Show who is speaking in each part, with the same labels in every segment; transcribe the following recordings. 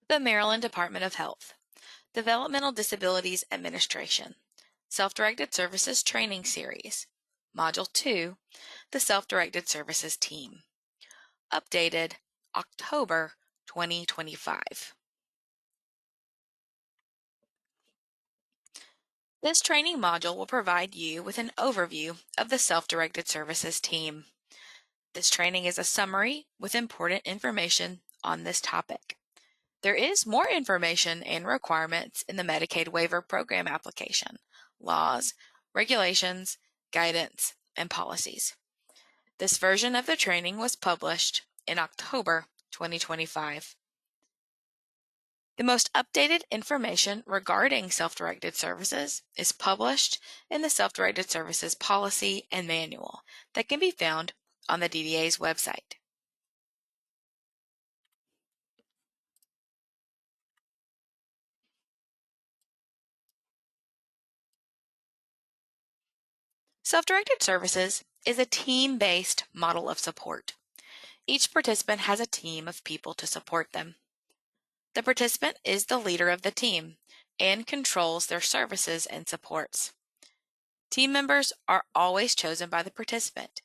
Speaker 1: The Maryland Department of Health, Developmental Disabilities Administration, Self-Directed Services Training Series, Module 2, the Self-Directed Services Team. Updated October 2025. This training module will provide you with an overview of the Self-Directed Services Team. This training is a summary with important information on this topic. There is more information and requirements in the Medicaid Waiver Program application, laws, regulations, guidance, and policies. This version of the training was published in October 2025. The most updated information regarding self-directed services is published in the Self-Directed Services Policy and Manual that can be found on the DDA's website. Self-directed services is a team-based model of support. Each participant has a team of people to support them. The participant is the leader of the team and controls their services and supports. Team members are always chosen by the participant.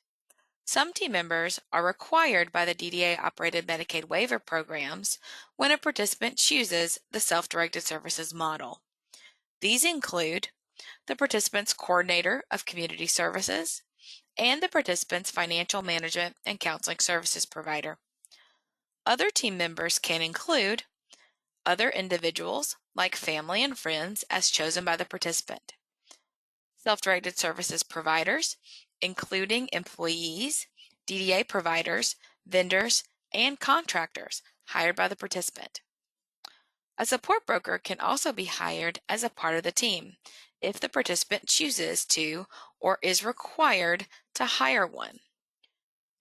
Speaker 1: Some team members are required by the DDA-operated Medicaid waiver programs when a participant chooses the self-directed services model. These include the participant's coordinator of community services and the participant's financial management and counseling services provider. Other team members can include other individuals like family and friends as chosen by the participant, self-directed services providers, including employees, DDA providers, vendors, and contractors hired by the participant. A support broker can also be hired as a part of the team if the participant chooses to or is required to hire one.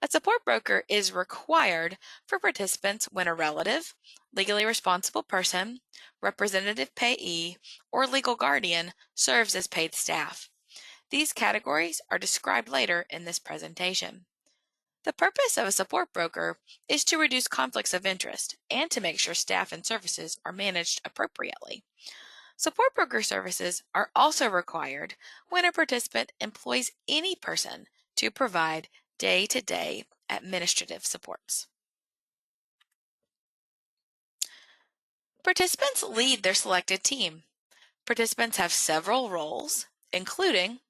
Speaker 1: A support broker is required for participants when a relative, legally responsible person, representative payee, or legal guardian serves as paid staff. These categories are described later in this presentation. The purpose of a support broker is to reduce conflicts of interest and to make sure staff and services are managed appropriately. Support broker services are also required when a participant employs any person to provide day-to-day administrative supports. Participants lead their selected team. Participants have several roles, including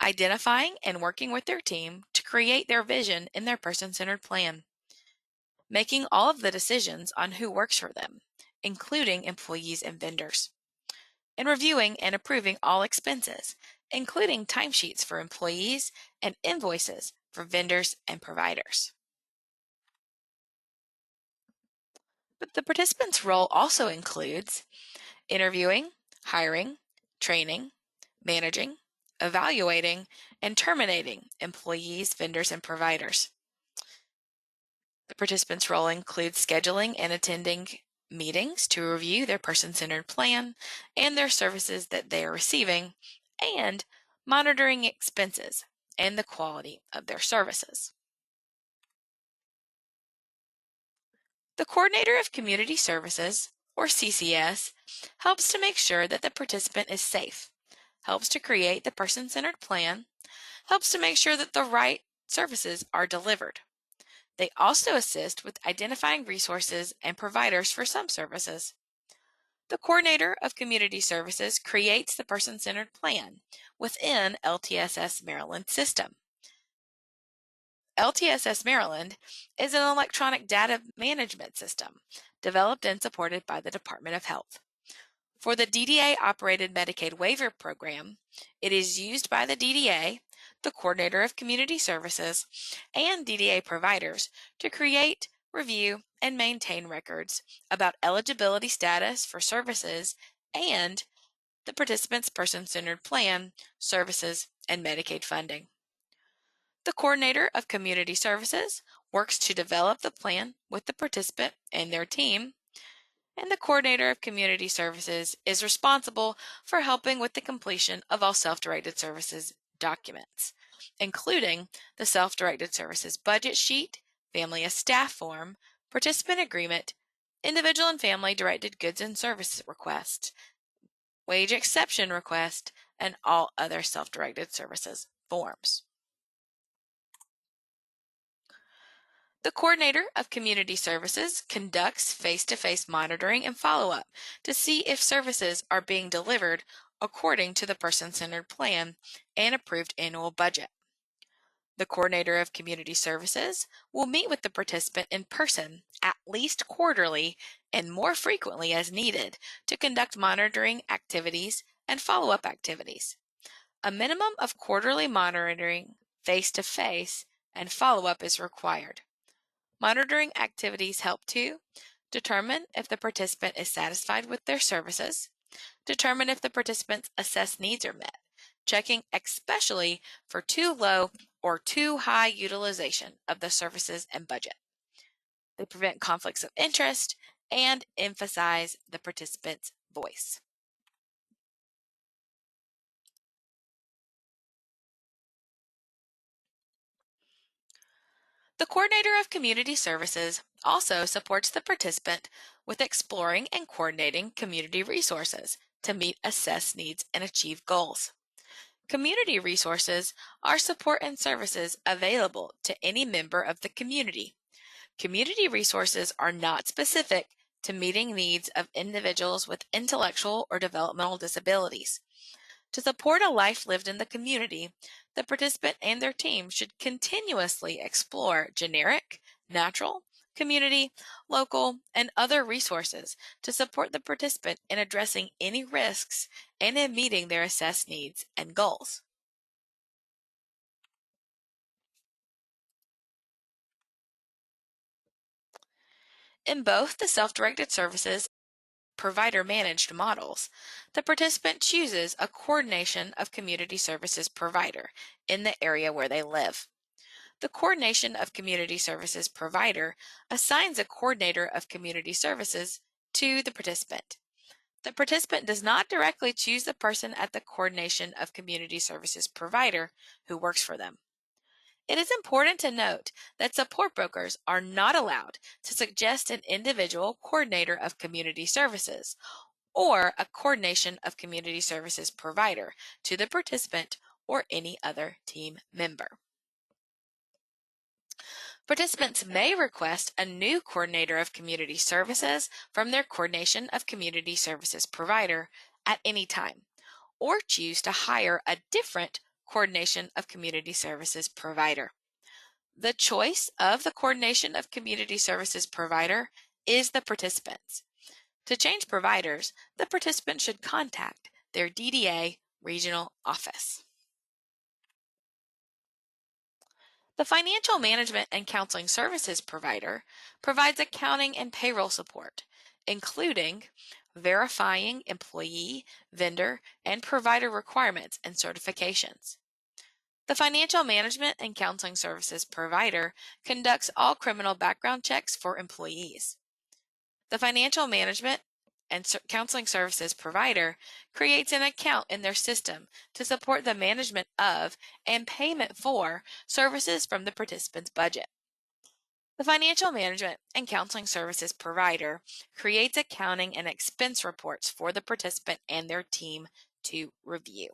Speaker 1: identifying and working with their team to create their vision in their person-centered plan, making all of the decisions on who works for them, including employees and vendors, and reviewing and approving all expenses, including timesheets for employees and invoices for vendors and providers. But the participant's role also includes interviewing, hiring, training, managing, evaluating, and terminating employees, vendors, and providers. The participant's role includes scheduling and attending meetings to review their person-centered plan and their services that they are receiving, and monitoring expenses and the quality of their services. The Coordinator of Community Services, or CCS, helps to make sure that the participant is safe, helps to create the person-centered plan, helps to make sure that the right services are delivered. They also assist with identifying resources and providers for some services. The Coordinator of Community Services creates the person-centered plan within LTSS Maryland system. LTSS Maryland is an electronic data management system developed and supported by the Department of Health. For the DDA-operated Medicaid waiver program, it is used by the DDA, the Coordinator of Community Services, and DDA providers to create, review, and maintain records about eligibility status for services and the participant's person-centered plan, services, and Medicaid funding. The Coordinator of Community Services works to develop the plan with the participant and their team, and the Coordinator of Community Services is responsible for helping with the completion of all self-directed services documents, including the self-directed services budget sheet, family of staff form, participant agreement, individual and family directed goods and services requests, wage exception request, and all other self-directed services forms. The coordinator of community services conducts face-to-face monitoring and follow-up to see if services are being delivered according to the person-centered plan and approved annual budget. The coordinator of community services will meet with the participant in person at least quarterly and more frequently as needed to conduct monitoring activities and follow-up activities. A minimum of quarterly monitoring face-to-face and follow-up is required. Monitoring activities help to determine if the participant is satisfied with their services, determine if the participant's assessed needs are met, checking especially for too low or too high utilization of the services and budget. They prevent conflicts of interest and emphasize the participant's voice. The coordinator of community services also supports the participant with exploring and coordinating community resources to meet assessed needs and achieve goals. Community resources are support and services available to any member of the community. Community resources are not specific to meeting needs of individuals with intellectual or developmental disabilities. To support a life lived in the community, the participant and their team should continuously explore generic, natural, community, local, and other resources to support the participant in addressing any risks and in meeting their assessed needs and goals. In both the self-directed services provider-managed models, the participant chooses a coordination of community services provider in the area where they live. The coordination of community services provider assigns a coordinator of community services to the participant. The participant does not directly choose the person at the coordination of community services provider who works for them. It is important to note that support brokers are not allowed to suggest an individual coordinator of community services or a coordination of community services provider to the participant or any other team member. Participants may request a new coordinator of community services from their coordination of community services provider at any time, or choose to hire a different coordination of community services provider. The choice of the coordination of community services provider is the participant's. To change providers, the participant should contact their DDA regional office. The financial management and counseling services provider provides accounting and payroll support, including verifying employee, vendor, and provider requirements and certifications. The financial management and counseling services provider conducts all criminal background checks for employees. The financial management and counseling services provider creates an account in their system to support the management of and payment for services from the participant's budget. The financial management and counseling services provider creates accounting and expense reports for the participant and their team to review.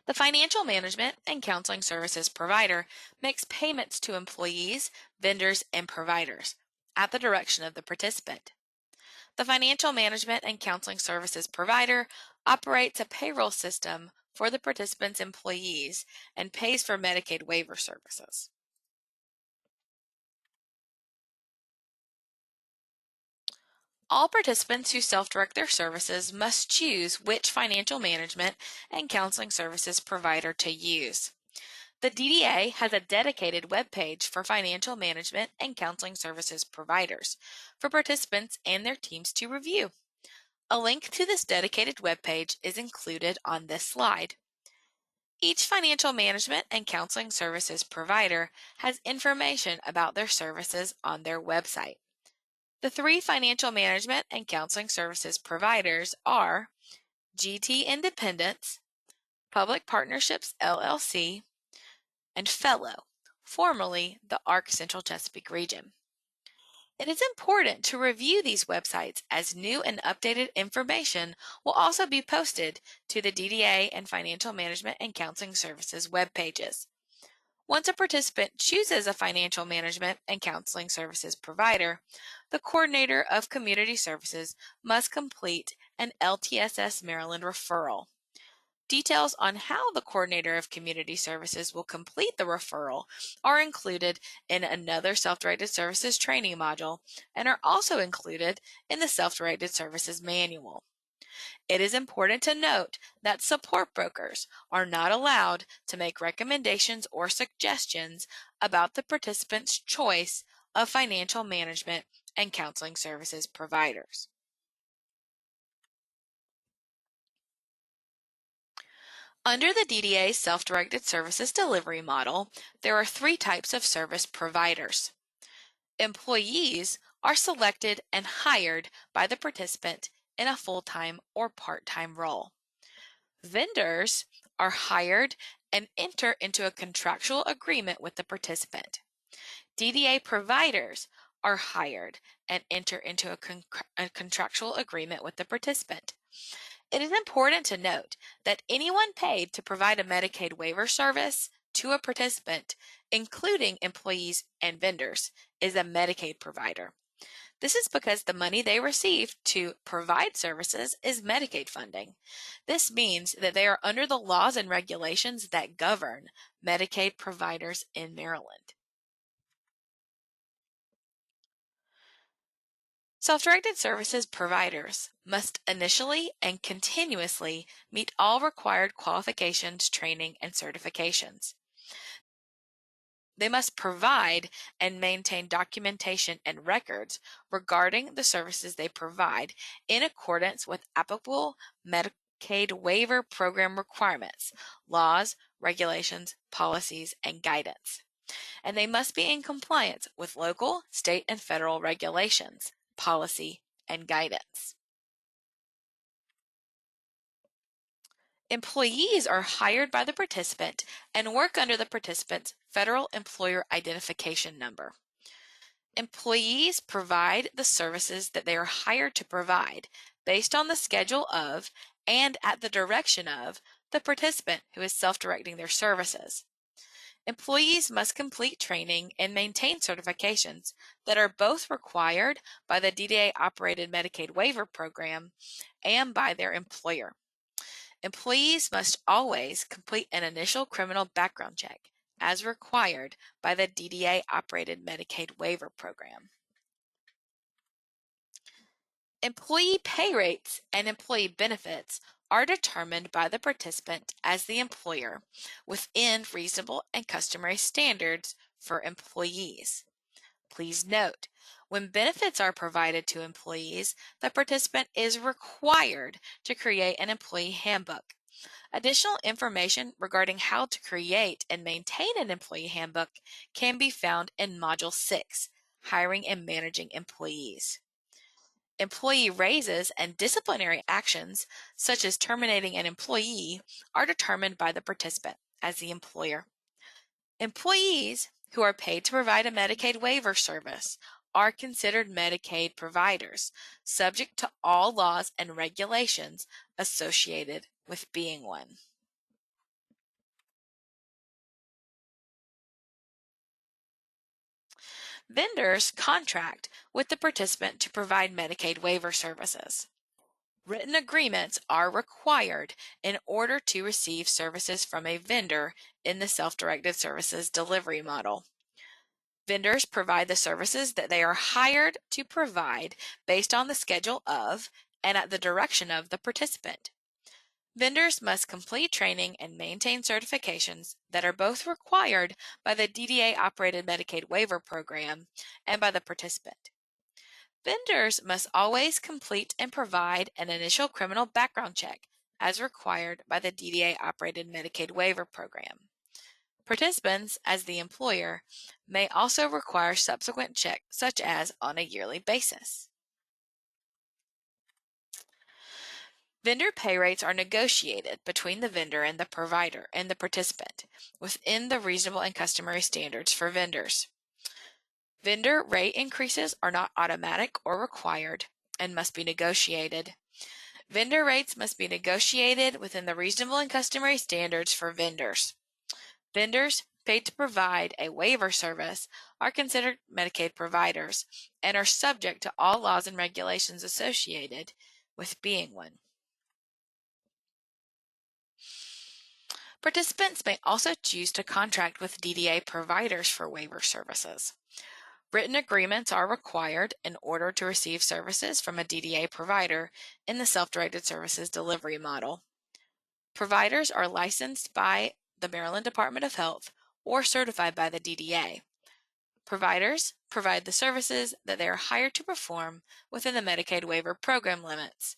Speaker 1: The financial management and counseling services provider makes payments to employees, vendors, and providers at the direction of the participant. The financial management and counseling services provider operates a payroll system for the participant's employees and pays for Medicaid waiver services. All participants who self-direct their services must choose which financial management and counseling services provider to use. The DDA has a dedicated web page for financial management and counseling services providers for participants and their teams to review. A link to this dedicated web page is included on this slide. Each financial management and counseling services provider has information about their services on their website. The three financial management and counseling services providers are GT Independence, Public Partnerships LLC, and Fellow, formerly the ARC Central Chesapeake region. It is important to review these websites as new and updated information will also be posted to the DDA and Financial Management and Counseling Services web pages. Once a participant chooses a financial management and counseling services provider, the coordinator of community services must complete an LTSS Maryland referral. Details on how the coordinator of community services will complete the referral are included in another self-directed services training module and are also included in the self-directed services manual. It is important to note that support brokers are not allowed to make recommendations or suggestions about the participant's choice of financial management and counseling services providers. Under the DDA self-directed services delivery model, there are three types of service providers. Employees are selected and hired by the participant in a full-time or part-time role. Vendors are hired and enter into a contractual agreement with the participant. DDA providers are hired and enter into a contractual agreement with the participant. It is important to note that anyone paid to provide a Medicaid waiver service to a participant, including employees and vendors, is a Medicaid provider. This is because the money they receive to provide services is Medicaid funding. This means that they are under the laws and regulations that govern Medicaid providers in Maryland. Self-directed services providers must initially and continuously meet all required qualifications, training, and certifications. They must provide and maintain documentation and records regarding the services they provide in accordance with applicable Medicaid waiver program requirements, laws, regulations, policies, and guidance. And they must be in compliance with local, state, and federal regulations, policy, and guidance. Employees are hired by the participant and work under the participant's Federal Employer Identification Number. Employees provide the services that they are hired to provide based on the schedule of and at the direction of the participant who is self-directing their services. Employees must complete training and maintain certifications that are both required by the DDA-operated Medicaid waiver program and by their employer. Employees must always complete an initial criminal background check as required by the DDA-operated Medicaid waiver program. Employee pay rates and employee benefits are determined by the participant as the employer within reasonable and customary standards for employees. Please note, when benefits are provided to employees, the participant is required to create an employee handbook. Additional information regarding how to create and maintain an employee handbook can be found in Module 6, Hiring and Managing Employees. Employee raises and disciplinary actions, such as terminating an employee, are determined by the participant as the employer. Employees who are paid to provide a Medicaid waiver service are considered Medicaid providers, subject to all laws and regulations associated with being one. Vendors contract with the participant to provide Medicaid waiver services. Written agreements are required in order to receive services from a vendor in the self-directed services delivery model. Vendors provide the services that they are hired to provide based on the schedule of and at the direction of the participant. Vendors must complete training and maintain certifications that are both required by the DDA-operated Medicaid waiver program and by the participant. Vendors must always complete and provide an initial criminal background check as required by the DDA-operated Medicaid waiver program. Participants, as the employer, may also require subsequent checks, such as on a yearly basis. Vendor pay rates are negotiated between the vendor and the provider and the participant within the reasonable and customary standards for vendors. Vendor rate increases are not automatic or required and must be negotiated. Vendor rates must be negotiated within the reasonable and customary standards for vendors. Vendors paid to provide a waiver service are considered Medicaid providers and are subject to all laws and regulations associated with being one. Participants may also choose to contract with DDA providers for waiver services. Written agreements are required in order to receive services from a DDA provider in the self-directed services delivery model. Providers are licensed by the Maryland Department of Health or certified by the DDA. Providers provide the services that they are hired to perform within the Medicaid waiver program limits.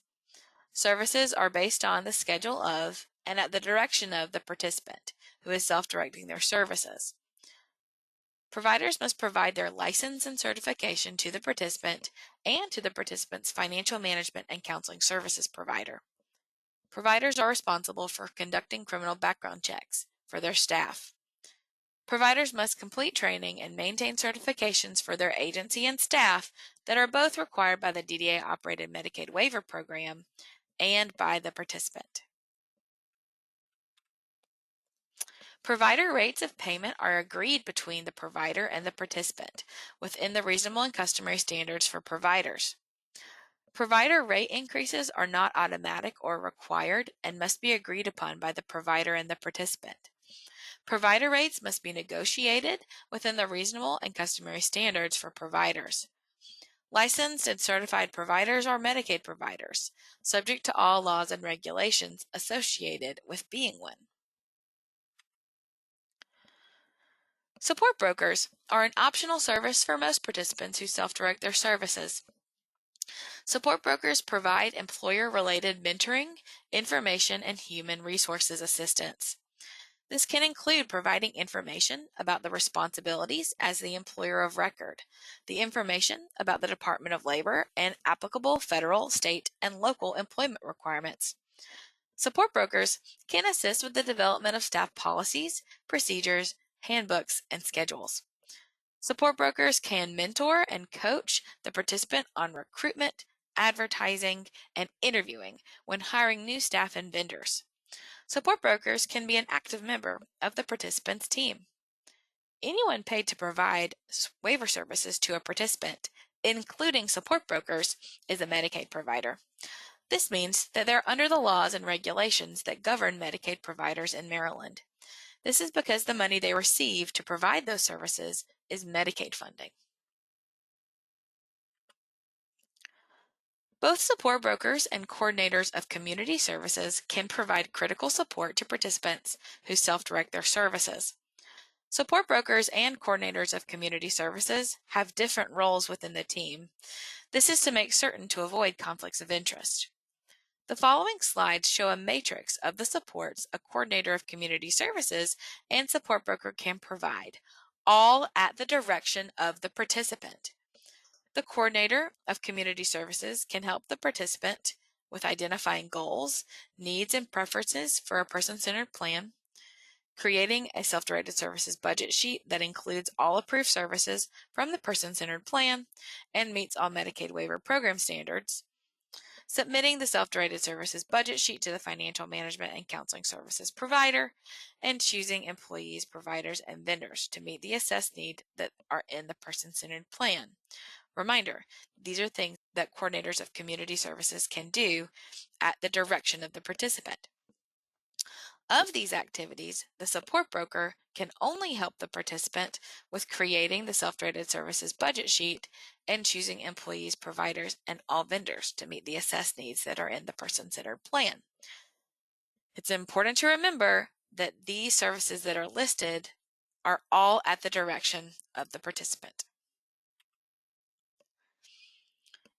Speaker 1: Services are based on the schedule of and at the direction of the participant who is self-directing their services. Providers must provide their license and certification to the participant and to the participant's financial management and counseling services provider. Providers are responsible for conducting criminal background checks for their staff. Providers must complete training and maintain certifications for their agency and staff that are both required by the DDA-operated Medicaid waiver program and by the participant. Provider rates of payment are agreed between the provider and the participant within the reasonable and customary standards for providers. Provider rate increases are not automatic or required and must be agreed upon by the provider and the participant. Provider rates must be negotiated within the reasonable and customary standards for providers. Licensed and certified providers are Medicaid providers, subject to all laws and regulations associated with being one. Support brokers are an optional service for most participants who self-direct their services. Support brokers provide employer-related mentoring, information, and human resources assistance. This can include providing information about the responsibilities as the employer of record, the information about the Department of Labor and applicable federal, state, and local employment requirements. Support brokers can assist with the development of staff policies, procedures, handbooks, and schedules. Support brokers can mentor and coach the participant on recruitment, advertising, and interviewing when hiring new staff and vendors. Support brokers can be an active member of the participant's team. Anyone paid to provide waiver services to a participant, including support brokers, is a Medicaid provider. This means that they're under the laws and regulations that govern Medicaid providers in Maryland. This is because the money they receive to provide those services is Medicaid funding. Both support brokers and coordinators of community services can provide critical support to participants who self-direct their services. Support brokers and coordinators of community services have different roles within the team. This is to make certain to avoid conflicts of interest. The following slides show a matrix of the supports a coordinator of community services and support broker can provide, all at the direction of the participant. The coordinator of community services can help the participant with identifying goals, needs, and preferences for a person-centered plan, creating a self-directed services budget sheet that includes all approved services from the person-centered plan and meets all Medicaid waiver program standards, submitting the self-directed services budget sheet to the financial management and counseling services provider, and choosing employees, providers, and vendors to meet the assessed need that are in the person-centered plan. Reminder, these are things that coordinators of community services can do at the direction of the participant. Of these activities, the support broker can only help the participant with creating the self-directed services budget sheet and choosing employees, providers, and all vendors to meet the assessed needs that are in the person-centered plan. It's important to remember that these services that are listed are all at the direction of the participant.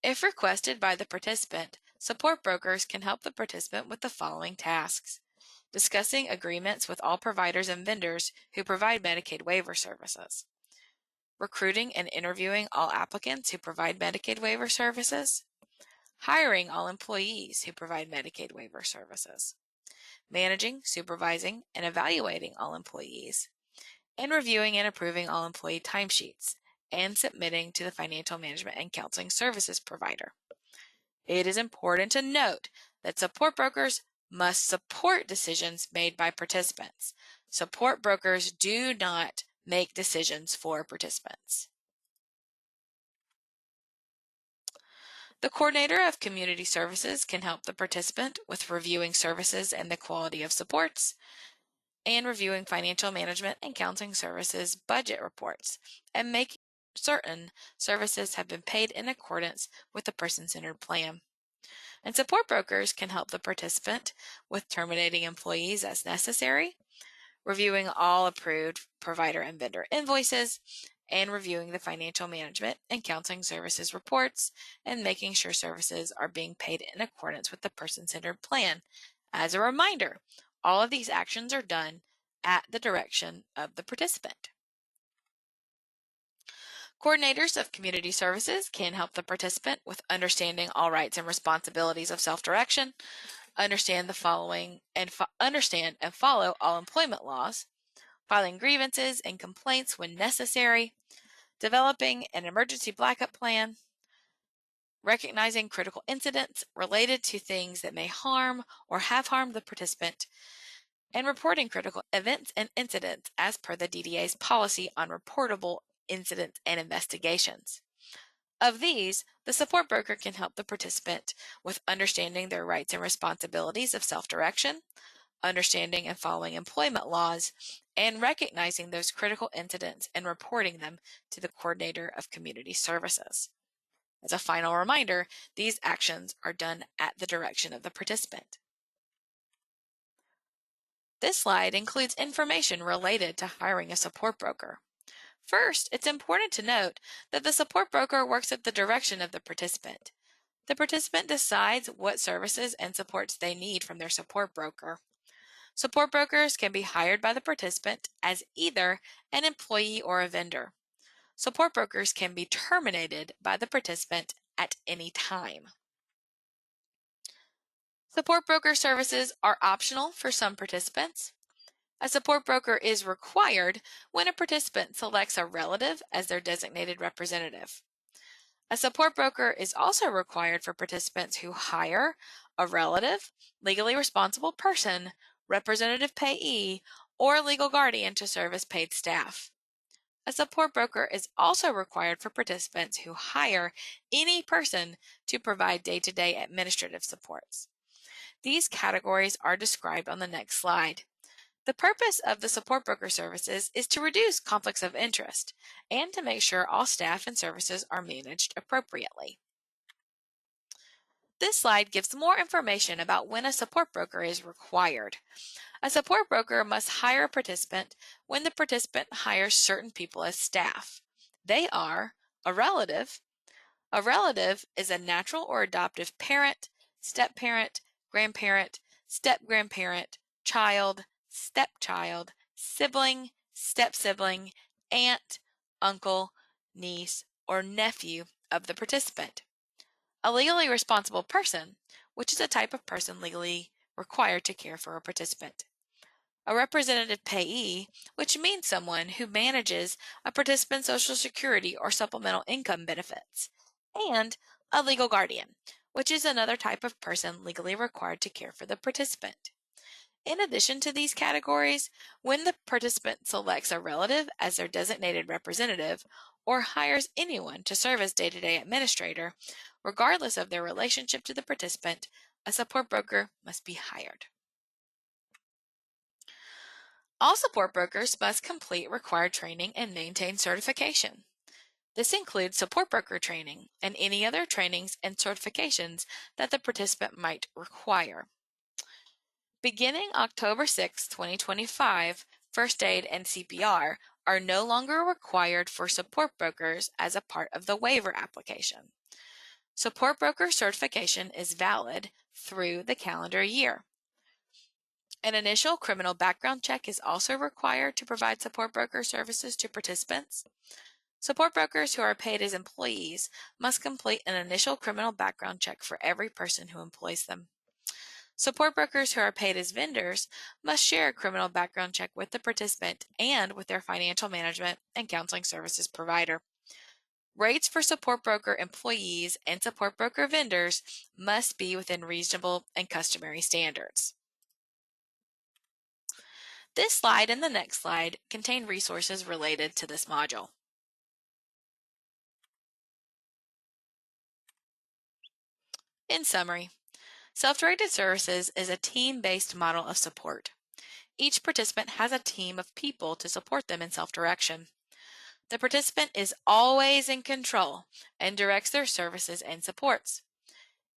Speaker 1: If requested by the participant, support brokers can help the participant with the following tasks: discussing agreements with all providers and vendors who provide Medicaid waiver services, recruiting and interviewing all applicants who provide Medicaid waiver services, hiring all employees who provide Medicaid waiver services, managing, supervising, and evaluating all employees, and reviewing and approving all employee timesheets and submitting to the financial management and counseling services provider. It is important to note that support brokers must support decisions made by participants. Support brokers do not make decisions for participants. The coordinator of community services can help the participant with reviewing services and the quality of supports, and reviewing financial management and counseling services budget reports, and making certain services have been paid in accordance with the person-centered plan. And support brokers can help the participant with terminating employees as necessary, reviewing all approved provider and vendor invoices, and reviewing the financial management and counseling services reports, and making sure services are being paid in accordance with the person-centered plan. As a reminder, all of these actions are done at the direction of the participant. Coordinators of community services can help the participant with understanding all rights and responsibilities of self-direction, understand and follow all employment laws, filing grievances and complaints when necessary, developing an emergency backup plan, recognizing critical incidents related to things that may harm or have harmed the participant, and reporting critical events and incidents as per the DDA's policy on reportable incidents and investigations. Of these, the support broker can help the participant with understanding their rights and responsibilities of self-direction, understanding and following employment laws, and recognizing those critical incidents and reporting them to the coordinator of community services. As a final reminder, these actions are done at the direction of the participant. This slide includes information related to hiring a support broker. First, it's important to note that the support broker works at the direction of the participant. The participant decides what services and supports they need from their support broker. Support brokers can be hired by the participant as either an employee or a vendor. Support brokers can be terminated by the participant at any time. Support broker services are optional for some participants. A support broker is required when a participant selects a relative as their designated representative. A support broker is also required for participants who hire a relative, legally responsible person, representative payee, or legal guardian to serve as paid staff. A support broker is also required for participants who hire any person to provide day-to-day administrative supports. These categories are described on the next slide. The purpose of the support broker services is to reduce conflicts of interest and to make sure all staff and services are managed appropriately. This slide gives more information about when a support broker is required. A support broker must hire a participant when the participant hires certain people as staff. They are a relative. A relative is a natural or adoptive parent, step-parent, grandparent, step-grandparent, child, stepchild, sibling, step-sibling, aunt, uncle, niece, or nephew of the participant. A legally responsible person, which is a type of person legally required to care for a participant. A representative payee, which means someone who manages a participant's Social Security or supplemental income benefits. And a legal guardian, which is another type of person legally required to care for the participant. In addition to these categories, when the participant selects a relative as their designated representative or hires anyone to serve as day-to-day administrator, regardless of their relationship to the participant, a support broker must be hired. All support brokers must complete required training and maintain certification. This includes support broker training and any other trainings and certifications that the participant might require. Beginning October 6, 2025, first aid and CPR are no longer required for support brokers as a part of the waiver application. Support broker certification is valid through the calendar year. An initial criminal background check is also required to provide support broker services to participants. Support brokers who are paid as employees must complete an initial criminal background check for every person who employs them. Support brokers who are paid as vendors must share a criminal background check with the participant and with their financial management and counseling services provider. Rates for support broker employees and support broker vendors must be within reasonable and customary standards. This slide and the next slide contain resources related to this module. In summary, self-directed services is a team-based model of support. Each participant has a team of people to support them in self-direction. The participant is always in control and directs their services and supports.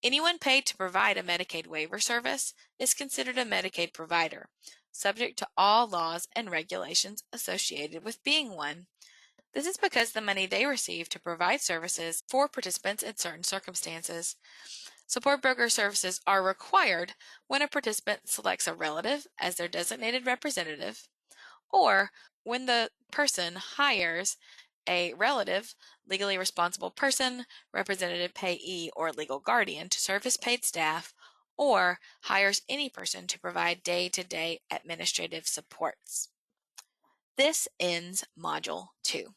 Speaker 1: Anyone paid to provide a Medicaid waiver service is considered a Medicaid provider, subject to all laws and regulations associated with being one. This is because the money they receive to provide services for participants in certain circumstances. Support broker services are required when a participant selects a relative as their designated representative, or when the person hires a relative, legally responsible person, representative payee, or legal guardian to serve as paid staff, or hires any person to provide day-to-day administrative supports. This ends Module 2.